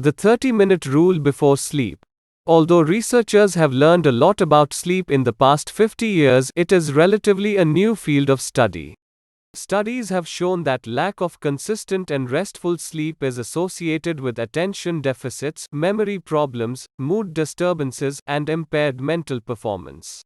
The 30-minute rule before sleep. Although researchers have learned a lot about sleep in the past 50 years, it is relatively a new field of study. Studies have shown that lack of consistent and restful sleep is associated with attention deficits, memory problems, mood disturbances, and impaired mental performance.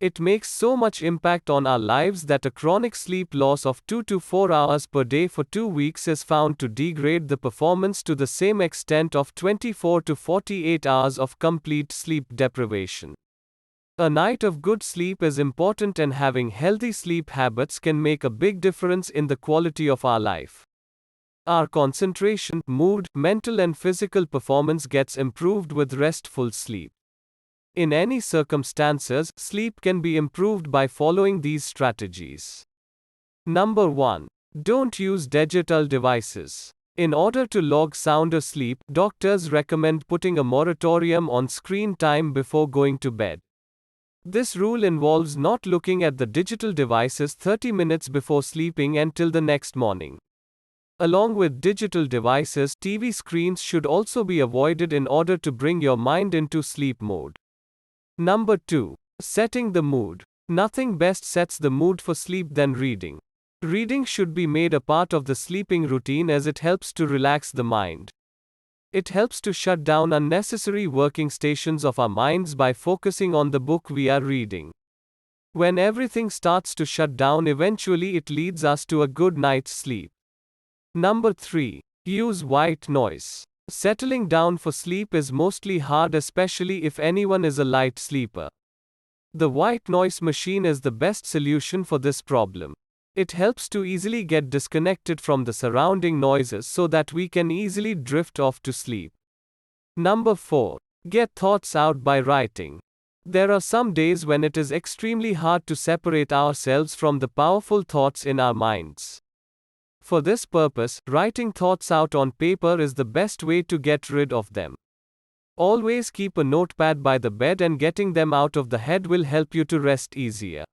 It makes so much impact on our lives that a chronic sleep loss of 2 to 4 hours per day for 2 weeks is found to degrade the performance to the same extent of 24 to 48 hours of complete sleep deprivation. A night of good sleep is important, and having healthy sleep habits can make a big difference in the quality of our life. Our concentration, mood, mental and physical performance gets improved with restful sleep. In any circumstances, sleep can be improved by following these strategies. Number 1. Don't use digital devices. In order to log sounder sleep, doctors recommend putting a moratorium on screen time before going to bed. This rule involves not looking at the digital devices 30 minutes before sleeping until the next morning. Along with digital devices, TV screens should also be avoided in order to bring your mind into sleep mode. Number 2. Setting the mood. Nothing best sets the mood for sleep than reading. Reading should be made a part of the sleeping routine as it helps to relax the mind. It helps to shut down unnecessary working stations of our minds by focusing on the book we are reading. When everything starts to shut down, eventually it leads us to a good night's sleep. Number 3. Use white noise. Settling down for sleep is mostly hard, especially if anyone is a light sleeper. The white noise machine is the best solution for this problem. It helps to easily get disconnected from the surrounding noises so that we can easily drift off to sleep. Number 4. Get thoughts out by writing. There are some days when it is extremely hard to separate ourselves from the powerful thoughts in our minds. For this purpose, writing thoughts out on paper is the best way to get rid of them. Always keep a notepad by the bed, and getting them out of the head will help you to rest easier.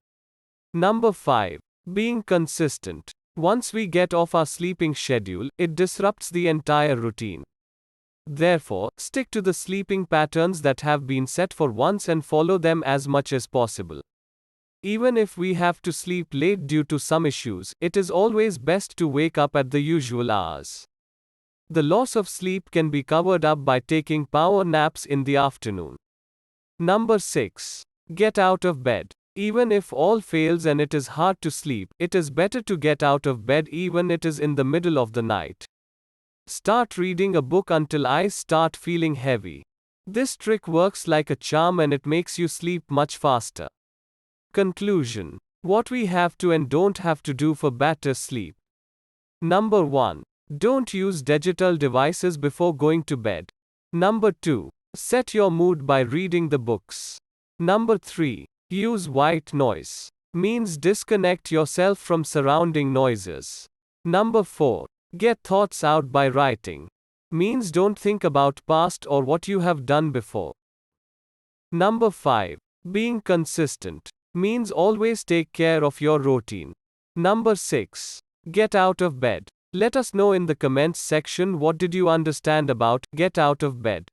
Number 5. Being consistent. Once we get off our sleeping schedule, it disrupts the entire routine. Therefore, stick to the sleeping patterns that have been set for once and follow them as much as possible. Even if we have to sleep late due to some issues, it is always best to wake up at the usual hours. The loss of sleep can be covered up by taking power naps in the afternoon. Number 6. Get out of bed. Even if all fails and it is hard to sleep, it is better to get out of bed even it is in the middle of the night. Start reading a book until eyes start feeling heavy. This trick works like a charm and it makes you sleep much faster. Conclusion. What we have to and don't have to do for better sleep. Number 1. Don't use digital devices before going to bed. Number 2. Set your mood by reading the books. Number 3. Use white noise. Means disconnect yourself from surrounding noises. Number 4. Get thoughts out by writing. Means don't think about past or what you have done before. Number 5. Being consistent. Means always take care of your routine. Number 6. Get out of bed. Let us know in the comments section what did you understand about get out of bed.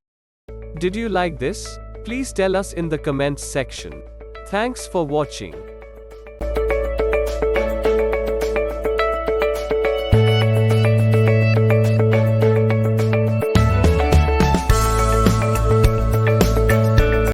Did you like this? Please tell us in the comments section. Thanks for watching.